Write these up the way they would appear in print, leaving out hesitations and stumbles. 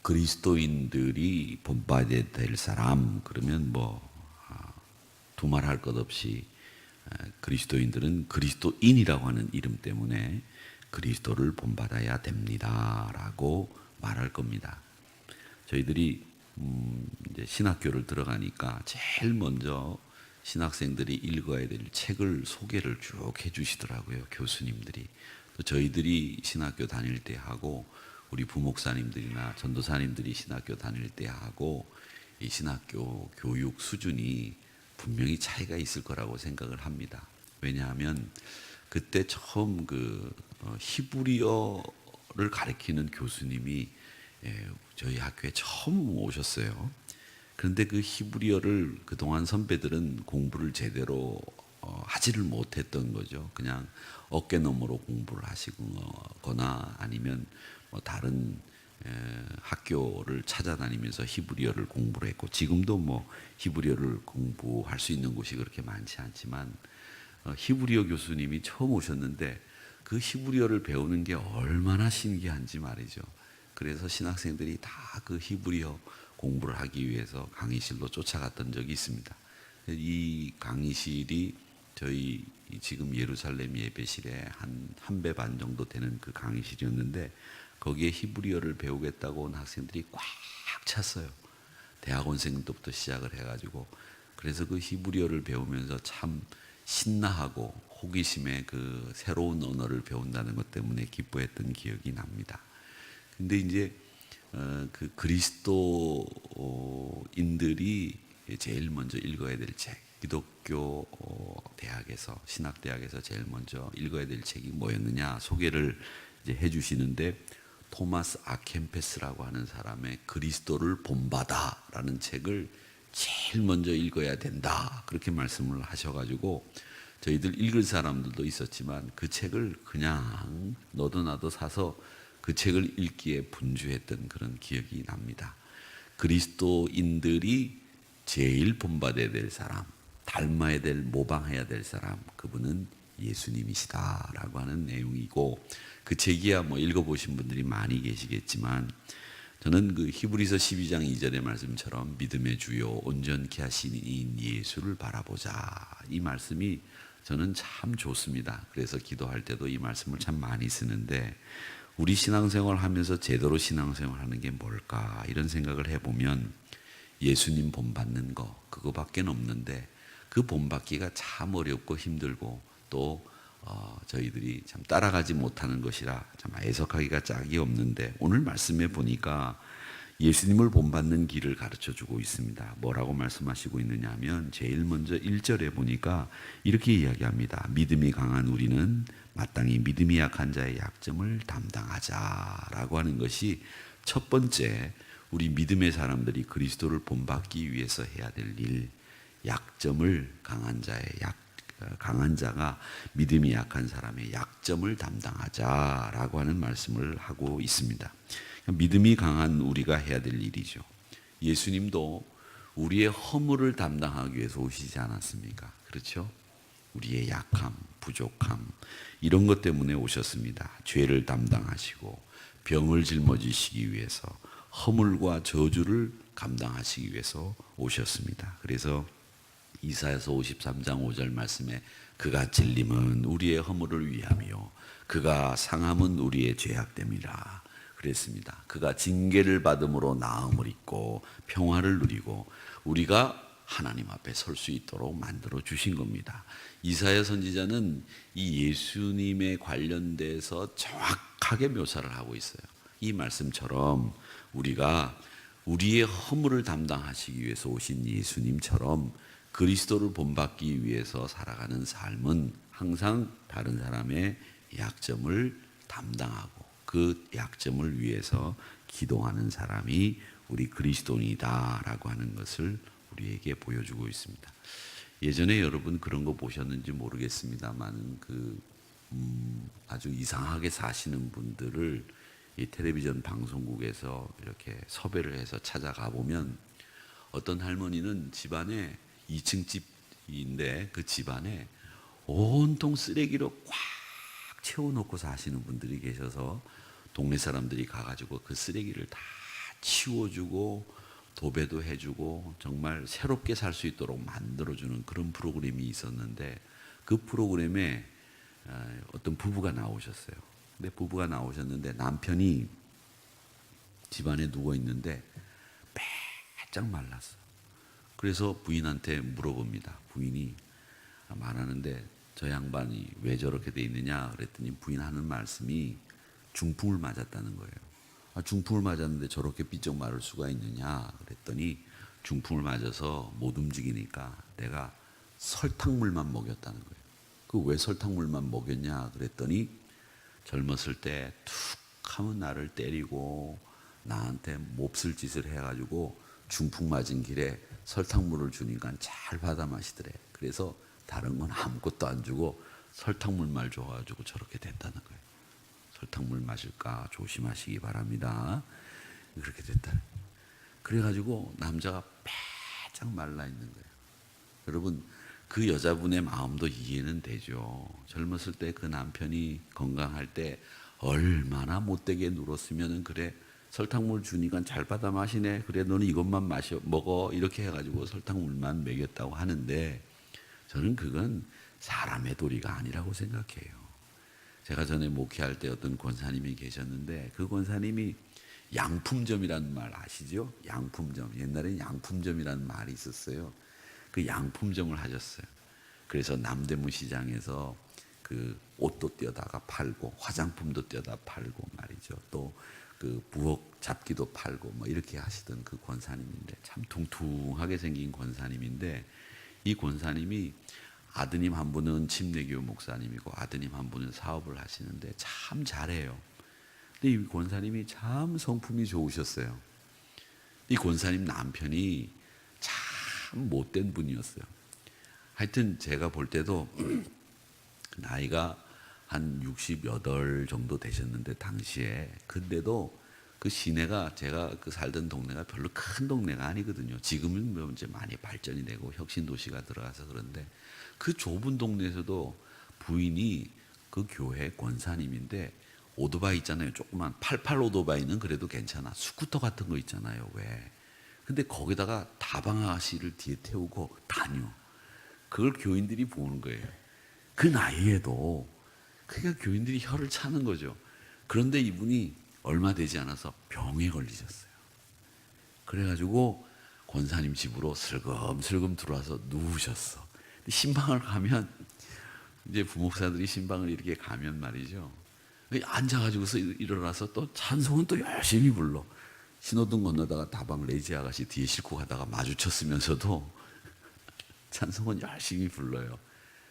그리스도인들이 본받아야 될 사람 그러면 두말할 것 없이 그리스도인들은 그리스도인이라고 하는 이름 때문에 그리스도를 본받아야 됩니다라고 말할 겁니다. 저희들이 이제 신학교를 들어가니까 제일 먼저 신학생들이 읽어야 될 책을 소개를 쭉 해주시더라고요, 교수님들이. 또 저희들이 신학교 다닐 때 하고 우리 부목사님들이나 전도사님들이 신학교 다닐 때 하고 이 신학교 교육 수준이 분명히 차이가 있을 거라고 생각을 합니다. 왜냐하면 그때 처음 히브리어를 가르치는 교수님이 저희 학교에 처음 오셨어요. 그런데 그 히브리어를 그동안 선배들은 공부를 제대로 하지를 못했던 거죠. 그냥 어깨너머로 공부를 하시거나 아니면 다른 학교를 찾아다니면서 히브리어를 공부를 했고, 지금도 히브리어를 공부할 수 있는 곳이 그렇게 많지 않지만 히브리어 교수님이 처음 오셨는데 그 히브리어를 배우는 게 얼마나 신기한지 말이죠. 그래서 신학생들이 다 그 히브리어 공부를 하기 위해서 강의실로 쫓아갔던 적이 있습니다. 이 강의실이 저희 지금 예루살렘 예배실에 한 배 반 정도 되는 그 강의실이었는데 거기에 히브리어를 배우겠다고 온 학생들이 꽉 찼어요. 대학원생 때부터 시작을 해가지고. 그래서 그 히브리어를 배우면서 참 신나하고 호기심에 그 새로운 언어를 배운다는 것 때문에 기뻐했던 기억이 납니다. 근데 이제 그 그리스도인들이 제일 먼저 읽어야 될 책, 기독교 대학에서, 신학대학에서 제일 먼저 읽어야 될 책이 뭐였느냐 소개를 이제 해주시는데, 토마스 아켐페스라고 하는 사람의 그리스도를 본받아라는 책을 제일 먼저 읽어야 된다, 그렇게 말씀을 하셔가지고 저희들 읽을 사람들도 있었지만 그 책을 그냥 너도 나도 사서 그 책을 읽기에 분주했던 그런 기억이 납니다. 그리스도인들이 제일 본받아야 될 사람, 닮아야 될, 모방해야 될 사람, 그분은 예수님이시다라고 하는 내용이고, 그 책이야 읽어보신 분들이 많이 계시겠지만 저는 그 히브리서 12장 2절의 말씀처럼 믿음의 주요 온전케 하시는 이인 예수를 바라보자, 이 말씀이 저는 참 좋습니다. 그래서 기도할 때도 이 말씀을 참 많이 쓰는데, 우리 신앙생활 하면서 제대로 신앙생활 하는 게 뭘까 이런 생각을 해보면 예수님 본받는 거, 그거밖에 없는데 그 본받기가 참 어렵고 힘들고 또 저희들이 참 따라가지 못하는 것이라 참 애석하기가 짝이 없는데, 오늘 말씀에 보니까 예수님을 본받는 길을 가르쳐 주고 있습니다. 뭐라고 말씀하시고 있느냐 하면 제일 먼저 1절에 보니까 이렇게 이야기합니다. 믿음이 강한 우리는 마땅히 믿음이 약한 자의 약점을 담당하자라고 하는 것이 첫 번째, 우리 믿음의 사람들이 그리스도를 본받기 위해서 해야 될 일, 약점을 강한 자가 믿음이 약한 사람의 약점을 담당하자라고 하는 말씀을 하고 있습니다. 믿음이 강한 우리가 해야 될 일이죠. 예수님도 우리의 허물을 담당하기 위해서 오시지 않았습니까? 그렇죠? 우리의 약함, 부족함, 이런 것 때문에 오셨습니다. 죄를 담당하시고 병을 짊어지시기 위해서, 허물과 저주를 감당하시기 위해서 오셨습니다. 그래서 이사야서 53장 5절 말씀에 그가 찔림은 우리의 허물을 위함이요 그가 상함은 우리의 죄악됨이라 그랬습니다. 그가 징계를 받음으로 나음을 입고 평화를 누리고 우리가 하나님 앞에 설 수 있도록 만들어 주신 겁니다. 이사야 선지자는 이 예수님에 관련돼서 정확하게 묘사를 하고 있어요. 이 말씀처럼 우리가 우리의 허물을 담당하시기 위해서 오신 예수님처럼 그리스도를 본받기 위해서 살아가는 삶은 항상 다른 사람의 약점을 담당하고 그 약점을 위해서 기도하는 사람이 우리 그리스도인이다라고 하는 것을 우리에게 보여주고 있습니다. 예전에 여러분 그런 거 보셨는지 모르겠습니다만 아주 이상하게 사시는 분들을 이 텔레비전 방송국에서 이렇게 섭외를 해서 찾아가 보면 어떤 할머니는 집안에 2층 집인데 그 집안에 온통 쓰레기로 꽉 채워놓고 사시는 분들이 계셔서 동네 사람들이 가가지고 그 쓰레기를 다 치워주고 도배도 해주고 정말 새롭게 살 수 있도록 만들어주는 그런 프로그램이 있었는데, 그 프로그램에 어떤 부부가 나오셨어요. 근데 부부가 나오셨는데 남편이 집안에 누워 있는데 빼짝 말랐어. 그래서 부인한테 물어봅니다. 부인이 말하는데 저 양반이 왜 저렇게 돼 있느냐 그랬더니 부인 하는 말씀이 중풍을 맞았다는 거예요. 중풍을 맞았는데 저렇게 삐쩍 마를 수가 있느냐 그랬더니 중풍을 맞아서 못 움직이니까 내가 설탕물만 먹였다는 거예요. 그 왜 설탕물만 먹였냐 그랬더니 젊었을 때 툭 하면 나를 때리고 나한테 몹쓸 짓을 해가지고 중풍 맞은 길에 설탕물을 주니까 잘 받아 마시더래. 그래서 다른 건 아무것도 안 주고 설탕물만 줘가지고 저렇게 됐다는 거예요. 설탕물 마실까 조심하시기 바랍니다. 그렇게 됐다. 그래가지고 남자가 빼짝 말라 있는 거예요. 여러분, 그 여자분의 마음도 이해는 되죠. 젊었을 때 그 남편이 건강할 때 얼마나 못되게 누웠으면 그래 설탕물 주니까 잘 받아 마시네. 그래 너는 이것만 먹어. 이렇게 해가지고 설탕물만 먹였다고 하는데 저는 그건 사람의 도리가 아니라고 생각해요. 제가 전에 목회할 때 어떤 권사님이 계셨는데 그 권사님이 양품점이라는 말 아시죠? 양품점. 옛날에는 양품점이라는 말이 있었어요. 그 양품점을 하셨어요. 그래서 남대문 시장에서 그 옷도 떼어다가 팔고 화장품도 떼어다 팔고 말이죠. 또 그 부엌 잡기도 팔고 뭐 이렇게 하시던 그 권사님인데 참 퉁퉁하게 생긴 권사님인데 이 권사님이 아드님 한 분은 침례교회 목사님이고 아드님 한 분은 사업을 하시는데 참 잘해요. 근데 이 권사님이 참 성품이 좋으셨어요. 이 권사님 남편이 참 못된 분이었어요. 하여튼 제가 볼 때도 나이가 한 68 정도 되셨는데 당시에 근데도 그 시내가 제가 그 살던 동네가 별로 큰 동네가 아니거든요. 지금은 뭐 이제 많이 발전이 되고 혁신 도시가 들어가서 그런데 그 좁은 동네에서도 부인이 그 교회 권사님인데 오토바이 있잖아요. 조그만 88 오토바이는 그래도 괜찮아. 스쿠터 같은 거 있잖아요. 왜? 근데 거기다가 다방아씨를 뒤에 태우고 다녀. 그걸 교인들이 보는 거예요. 그 나이에도 그러니까 교인들이 혀를 차는 거죠. 그런데 이분이 얼마 되지 않아서 병에 걸리셨어요. 그래가지고 권사님 집으로 슬금슬금 들어와서 누우셨어. 신방을 가면 이제 부목사들이 신방을 이렇게 가면 말이죠. 앉아가지고서 일어나서 또 찬송은 또 열심히 불러. 신호등 건너다가 다방 레지 아가씨 뒤에 싣고 가다가 마주쳤으면서도 찬송은 열심히 불러요.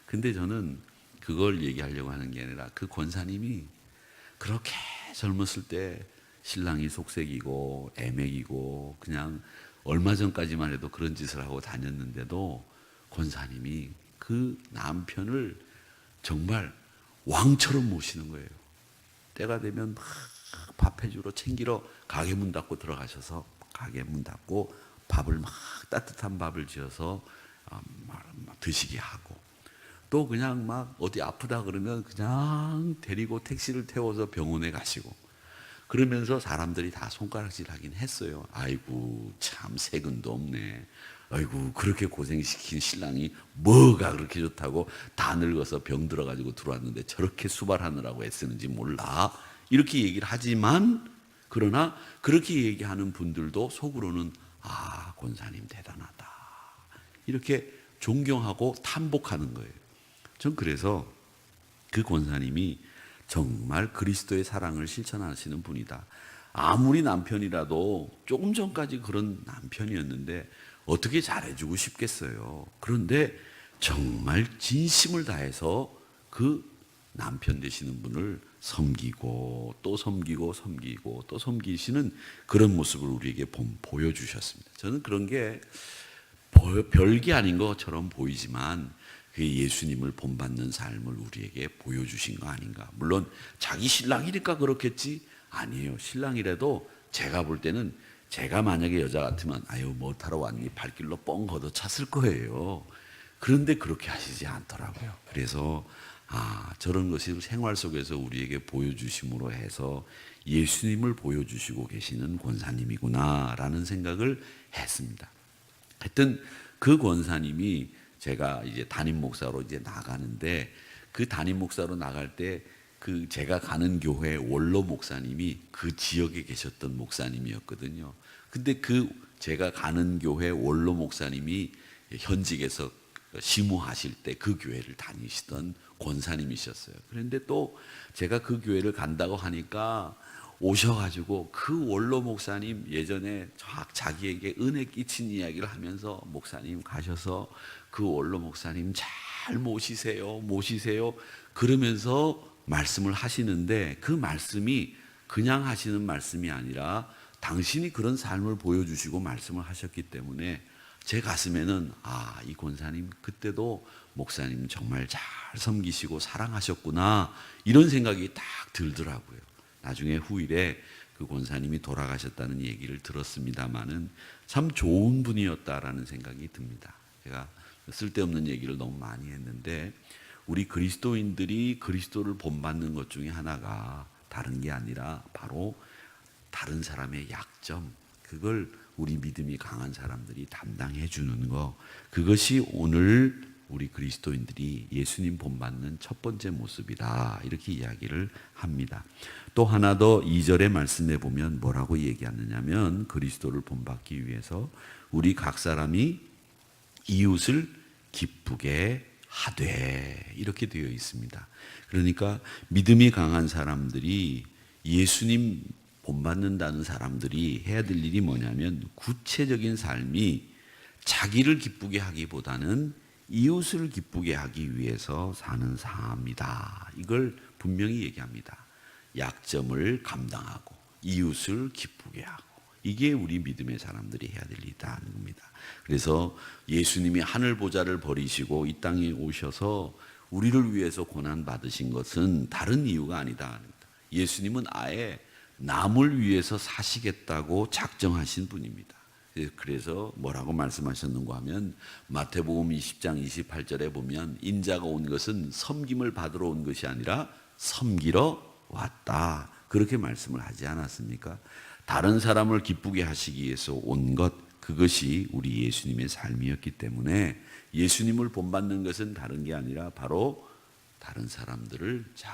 근데 저는 그걸 얘기하려고 하는 게 아니라 그 권사님이 그렇게 젊었을 때 신랑이 속색이고 애맥이고 그냥 얼마 전까지만 해도 그런 짓을 하고 다녔는데도 권사님이 그 남편을 정말 왕처럼 모시는 거예요. 때가 되면 막 밥 해주러 챙기러 가게 문 닫고 들어가셔서 가게 문 닫고 밥을 막 따뜻한 밥을 지어서 드시게 하고 또 그냥 막 어디 아프다 그러면 그냥 데리고 택시를 태워서 병원에 가시고 그러면서 사람들이 다 손가락질 하긴 했어요. 아이고 참 세근도 없네. 아이고 그렇게 고생시킨 신랑이 뭐가 그렇게 좋다고 다 늙어서 병 들어가지고 들어왔는데 저렇게 수발하느라고 애쓰는지 몰라. 이렇게 얘기를 하지만 그러나 그렇게 얘기하는 분들도 속으로는 아 권사님 대단하다. 이렇게 존경하고 탐복하는 거예요. 전 그래서 그 권사님이 정말 그리스도의 사랑을 실천하시는 분이다. 아무리 남편이라도 조금 전까지 그런 남편이었는데 어떻게 잘해주고 싶겠어요. 그런데 정말 진심을 다해서 그 남편 되시는 분을 섬기고 또 섬기고 섬기고 또 섬기시는 그런 모습을 우리에게 보여주셨습니다. 저는 그런 게 별게 아닌 것처럼 보이지만 그게 예수님을 본받는 삶을 우리에게 보여주신 거 아닌가. 물론 자기 신랑이니까 그렇겠지? 아니에요. 신랑이라도 제가 볼 때는 제가 만약에 여자 같으면 아유 뭐 타러 왔니? 발길로 뻥 걷어찼을 거예요. 그런데 그렇게 하시지 않더라고요. 그래서 저런 것을 생활 속에서 우리에게 보여주심으로 해서 예수님을 보여주시고 계시는 권사님이구나라는 생각을 했습니다. 하여튼 그 권사님이 제가 이제 담임 목사로 이제 나가는데, 그 담임 목사로 나갈 때 그 제가 가는 교회 원로 목사님이 그 지역에 계셨던 목사님이었거든요. 근데 그 제가 가는 교회 원로 목사님이 현직에서 시무하실 때 그 교회를 다니시던 권사님이셨어요. 그런데 또 제가 그 교회를 간다고 하니까 오셔가지고 그 원로 목사님 예전에 자기에게 은혜 끼친 이야기를 하면서, 목사님 가셔서 그 원로 목사님 잘 모시세요 그러면서 말씀을 하시는데, 그 말씀이 그냥 하시는 말씀이 아니라 당신이 그런 삶을 보여주시고 말씀을 하셨기 때문에 제 가슴에는 이 권사님 그때도 목사님 정말 잘 섬기시고 사랑하셨구나, 이런 생각이 딱 들더라고요. 나중에 후일에 그 권사님이 돌아가셨다는 얘기를 들었습니다마는 참 좋은 분이었다라는 생각이 듭니다. 제가 쓸데없는 얘기를 너무 많이 했는데, 우리 그리스도인들이 그리스도를 본받는 것 중에 하나가 다른 게 아니라 바로 다른 사람의 약점, 그걸 우리 믿음이 강한 사람들이 담당해 주는 것, 그것이 오늘 우리 그리스도인들이 예수님 본받는 첫 번째 모습이다, 이렇게 이야기를 합니다. 또 하나 더 2절의 말씀에 보면 뭐라고 얘기하느냐면, 그리스도를 본받기 위해서 우리 각 사람이 이웃을 기쁘게 하되, 이렇게 되어 있습니다. 그러니까 믿음이 강한 사람들이, 예수님 본받는다는 사람들이 해야 될 일이 뭐냐면, 구체적인 삶이 자기를 기쁘게 하기보다는 이웃을 기쁘게 하기 위해서 사는 삶이다, 이걸 분명히 얘기합니다. 약점을 감당하고 이웃을 기쁘게 하고, 이게 우리 믿음의 사람들이 해야 될 일이라는 겁니다. 그래서 예수님이 하늘 보좌를 버리시고 이 땅에 오셔서 우리를 위해서 고난 받으신 것은 다른 이유가 아니다. 예수님은 아예 남을 위해서 사시겠다고 작정하신 분입니다. 그래서 뭐라고 말씀하셨는가 하면, 마태복음 20장 28절에 보면 인자가 온 것은 섬김을 받으러 온 것이 아니라 섬기러 왔다, 그렇게 말씀을 하지 않았습니까? 다른 사람을 기쁘게 하시기 위해서 온 것, 그것이 우리 예수님의 삶이었기 때문에 예수님을 본받는 것은 다른 게 아니라 바로 다른 사람들을 잘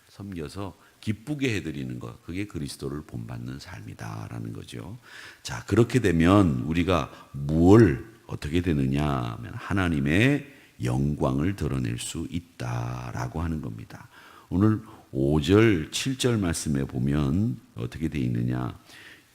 섬겨서 기쁘게 해드리는 것, 그게 그리스도를 본받는 삶이다라는 거죠. 자, 그렇게 되면 우리가 무엇을 어떻게 되느냐 하면 하나님의 영광을 드러낼 수 있다라고 하는 겁니다. 오늘 5절, 7절 말씀에 보면 어떻게 되어 있느냐,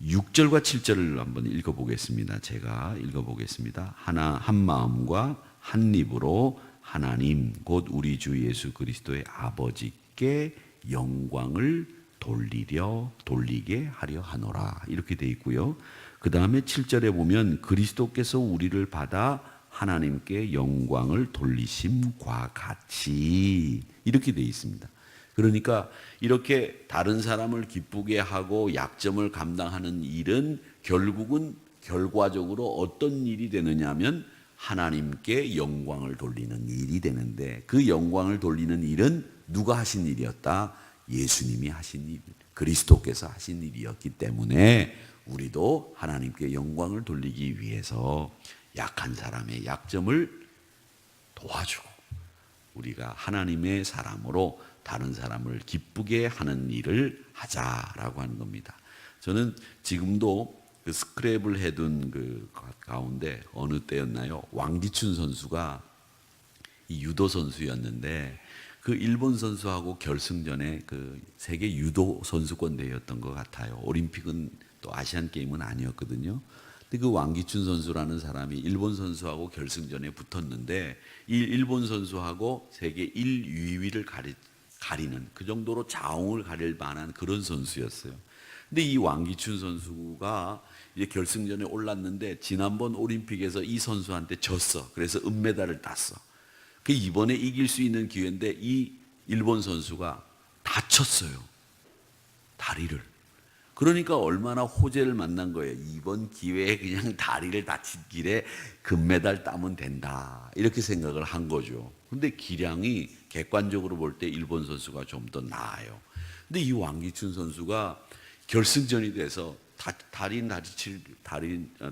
6절과 7절을 한번 읽어보겠습니다. 제가 읽어보겠습니다. 한 마음과 한 입으로 하나님 곧 우리 주 예수 그리스도의 아버지께 영광을 돌리게 하려 하노라, 이렇게 되어 있고요. 그 다음에 7절에 보면 그리스도께서 우리를 받아 하나님께 영광을 돌리심과 같이, 이렇게 되어 있습니다. 그러니까 이렇게 다른 사람을 기쁘게 하고 약점을 감당하는 일은 결과적으로 어떤 일이 되느냐면 하나님께 영광을 돌리는 일이 되는데, 그 영광을 돌리는 일은 누가 하신 일이었다? 예수님이 하신 일, 그리스도께서 하신 일이었기 때문에 우리도 하나님께 영광을 돌리기 위해서 약한 사람의 약점을 도와주고 우리가 하나님의 사람으로 다른 사람을 기쁘게 하는 일을 하자라고 하는 겁니다. 저는 지금도 그 스크랩을 해둔 그 가운데 어느 때였나요? 왕기춘 선수가 이 유도 선수였는데, 그 일본 선수하고 결승전에 그 세계 유도 선수권 대회였던 것 같아요. 올림픽은 또 아시안 게임은 아니었거든요. 근데 그 왕기춘 선수라는 사람이 일본 선수하고 결승전에 붙었는데, 이 일본 선수하고 세계 1, 2위를 가리는 그 정도로 자웅을 가릴 만한 그런 선수였어요. 근데 이 왕기춘 선수가 이제 결승전에 올랐는데 지난번 올림픽에서 이 선수한테 졌어. 그래서 은메달을 땄어. 그 이번에 이길 수 있는 기회인데 이 일본 선수가 다쳤어요. 다리를. 그러니까 얼마나 호재를 만난 거예요. 이번 기회에 그냥 다리를 다친 길에 금메달 따면 된다, 이렇게 생각을 한 거죠. 근데 기량이 객관적으로 볼 때 일본 선수가 좀 더 나아요. 근데 이 왕기춘 선수가 결승전이 돼서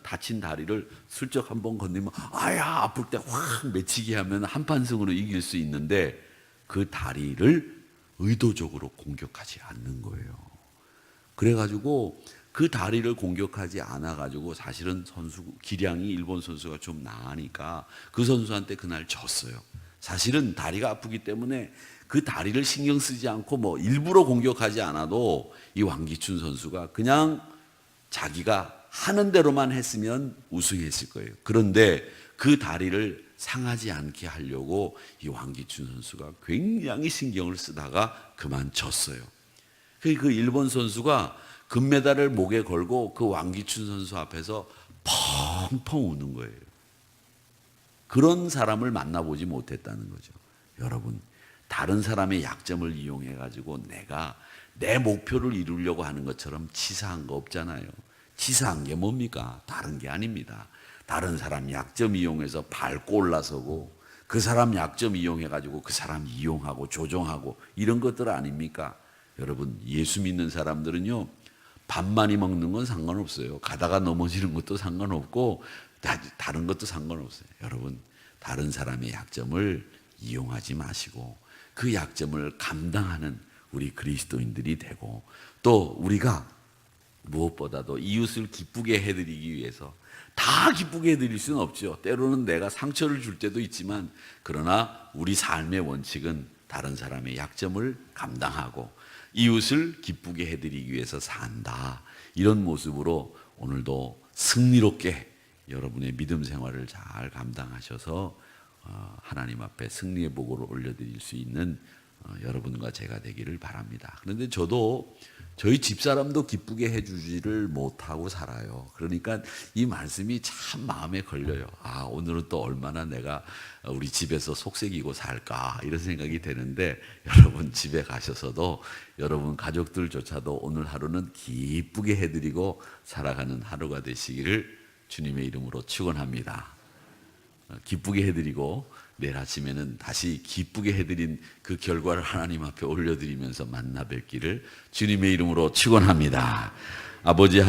다친 다리를 슬쩍 한번 건네면 아야 아플 때 확 맺히게 하면 한판승으로 이길 수 있는데, 그 다리를 의도적으로 공격하지 않는 거예요. 그래가지고 그 다리를 공격하지 않아가지고 사실은 기량이 일본 선수가 좀 나으니까 그 선수한테 그날 졌어요. 사실은 다리가 아프기 때문에 그 다리를 신경 쓰지 않고 뭐 일부러 공격하지 않아도 이 왕기춘 선수가 그냥 자기가 하는 대로만 했으면 우승했을 거예요. 그런데 그 다리를 상하지 않게 하려고 이 왕기춘 선수가 굉장히 신경을 쓰다가 그만 졌어요. 그 일본 선수가 금메달을 목에 걸고 그 왕기춘 선수 앞에서 펑펑 우는 거예요. 그런 사람을 만나보지 못했다는 거죠. 여러분, 다른 사람의 약점을 이용해 가지고 내가 내 목표를 이루려고 하는 것처럼 치사한 거 없잖아요. 치사한 게 뭡니까? 다른 게 아닙니다. 다른 사람 약점 이용해서 밟고 올라서고, 그 사람 약점 이용해 가지고 그 사람 이용하고 조종하고, 이런 것들 아닙니까? 여러분, 예수 믿는 사람들은요, 밥 많이 먹는 건 상관없어요. 가다가 넘어지는 것도 상관없고 다른 것도 상관없어요. 여러분, 다른 사람의 약점을 이용하지 마시고 그 약점을 감당하는 우리 그리스도인들이 되고, 또 우리가 무엇보다도 이웃을 기쁘게 해드리기 위해서, 다 기쁘게 해드릴 수는 없죠. 때로는 내가 상처를 줄 때도 있지만, 그러나 우리 삶의 원칙은 다른 사람의 약점을 감당하고 이웃을 기쁘게 해드리기 위해서 산다, 이런 모습으로 오늘도 승리롭게 여러분의 믿음 생활을 잘 감당하셔서 하나님 앞에 승리의 보고를 올려드릴 수 있는 여러분과 제가 되기를 바랍니다. 그런데 저도 저희 집사람도 기쁘게 해주지를 못하고 살아요. 그러니까 이 말씀이 참 마음에 걸려요. 아, 오늘은 또 얼마나 내가 우리 집에서 속삭이고 살까, 이런 생각이 되는데, 여러분 집에 가셔서도 여러분 가족들조차도 오늘 하루는 기쁘게 해드리고 살아가는 하루가 되시기를 주님의 이름으로 축원합니다. 기쁘게 해드리고 내일 아침에는 다시 기쁘게 해드린 그 결과를 하나님 앞에 올려드리면서 만나 뵙기를 주님의 이름으로 축원합니다. 아버지